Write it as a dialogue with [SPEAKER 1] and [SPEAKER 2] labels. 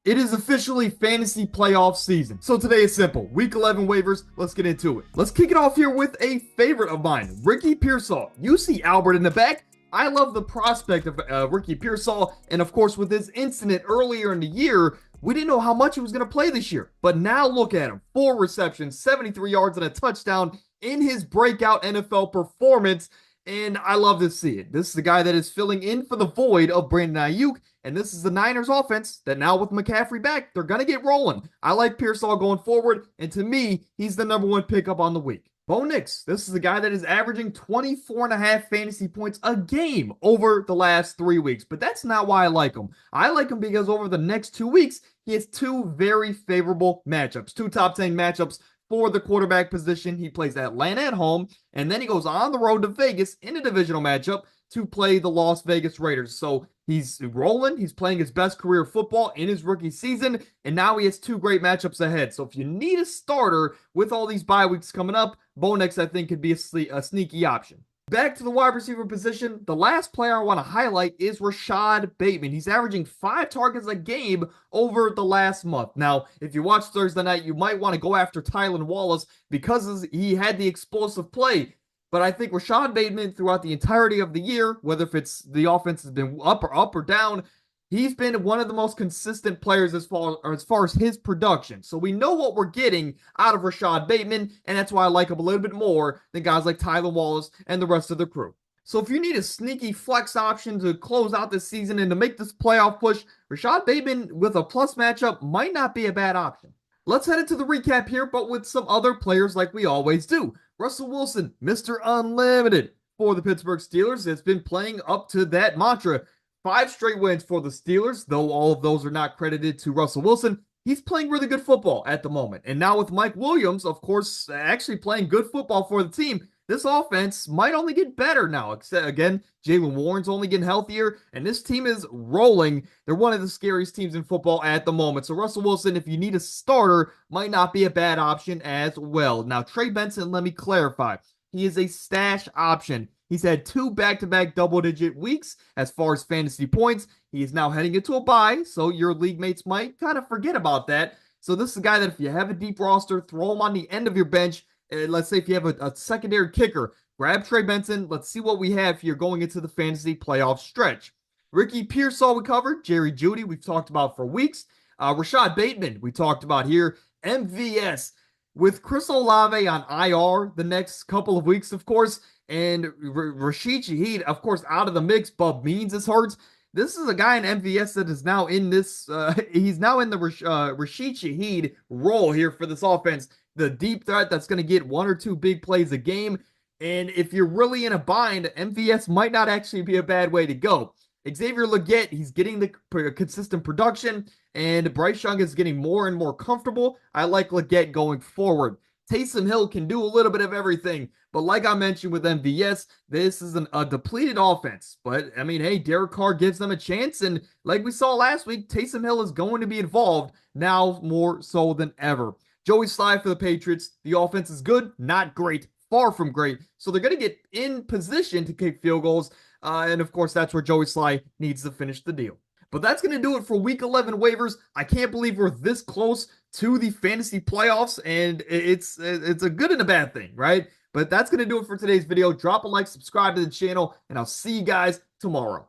[SPEAKER 1] It is officially fantasy playoff season. So today is simple. Week 11 waivers. Let's get into it. Let's kick it off here with a favorite of mine, Ricky Pearsall. You see Albert in the back. I love the prospect of Ricky Pearsall. And of course, with this incident earlier in the year, we didn't know how much he was going to play this year. But now look at him. 4 receptions, 73 yards, and a touchdown in his breakout NFL performance. And I love to see it. This is the guy that is filling in for the void of Brandon Ayuk. And this is the Niners offense that now with McCaffrey back, they're going to get rolling. I like Pearsall going forward. And to me, he's the number 1 pickup on the week. Bo Nix, this is a guy that is averaging 24.5 fantasy points a game over the last 3 weeks. But that's not why I like him. I like him because over the next 2 weeks, he has 2 very favorable matchups. 2 top 10 matchups for the quarterback position. He plays Atlanta at home, and then he goes on the road to Vegas in a divisional matchup to play the Las Vegas Raiders. So he's rolling. He's playing his best career football in his rookie season, and now he has 2 great matchups ahead. So if you need a starter with all these bye weeks coming up, Bo Nix, I think, could be a sneaky option. Back to the wide receiver position, the last player I want to highlight is Rashad Bateman. He's averaging 5 targets a game over the last month. Now, if you watch Thursday night, you might want to go after Tylan Wallace because he had the explosive play. But I think Rashad Bateman throughout the entirety of the year, whether if it's the offense has been up or down, he's been one of the most consistent players as far as his production. So we know what we're getting out of Rashad Bateman, and that's why I like him a little bit more than guys like Tylan Wallace and the rest of the crew. So if you need a sneaky flex option to close out this season and to make this playoff push, Rashad Bateman with a plus matchup might not be a bad option. Let's head into the recap here, but with some other players like we always do. Russell Wilson, Mr. Unlimited for the Pittsburgh Steelers, has been playing up to that mantra. 5 straight wins for the Steelers, though all of those are not credited to Russell Wilson. He's playing really good football at the moment. And now with Mike Williams, of course, actually playing good football for the team, this offense might only get better now. Except, again, Jaylen Warren's only getting healthier, and this team is rolling. They're one of the scariest teams in football at the moment. So Russell Wilson, if you need a starter, might not be a bad option as well. Now, Trey Benson, let me clarify. He is a stash option. He's had 2 back-to-back double-digit weeks as far as fantasy points. He is now heading into a bye, so your league mates might kind of forget about that. So this is a guy that if you have a deep roster, throw him on the end of your bench. Let's say if you have a secondary kicker, grab Trey Benson. Let's see what we have here going into the fantasy playoff stretch. Ricky Pearsall we covered. Jerry Jeudy we've talked about for weeks. Rashad Bateman we talked about here. MVS with Chris Olave on IR the next couple of weeks, of course. And Rashid Shaheed, of course, out of the mix. Bub Means is hurt. This is a guy in MVS that is now in this. He's now in the Rashid Shaheed role here for this offense. The deep threat that's going to get 1 or 2 big plays a game. And if you're really in a bind, MVS might not actually be a bad way to go. Xavier Legette, he's getting the consistent production. And Bryce Young is getting more and more comfortable. I like Legette going forward. Taysom Hill can do a little bit of everything. But like I mentioned with MVS, this is a depleted offense. But, I mean, hey, Derek Carr gives them a chance. And like we saw last week, Taysom Hill is going to be involved now more so than ever. Joey Sly for the Patriots. The offense is good, not great, far from great. So they're going to get in position to kick field goals. And, of course, that's where Joey Sly needs to finish the deal. But that's going to do it for Week 11 waivers. I can't believe we're this close to the fantasy playoffs, and it's a good and a bad thing, right? But that's going to do it for today's video. Drop a like, subscribe to the channel, and I'll see you guys tomorrow.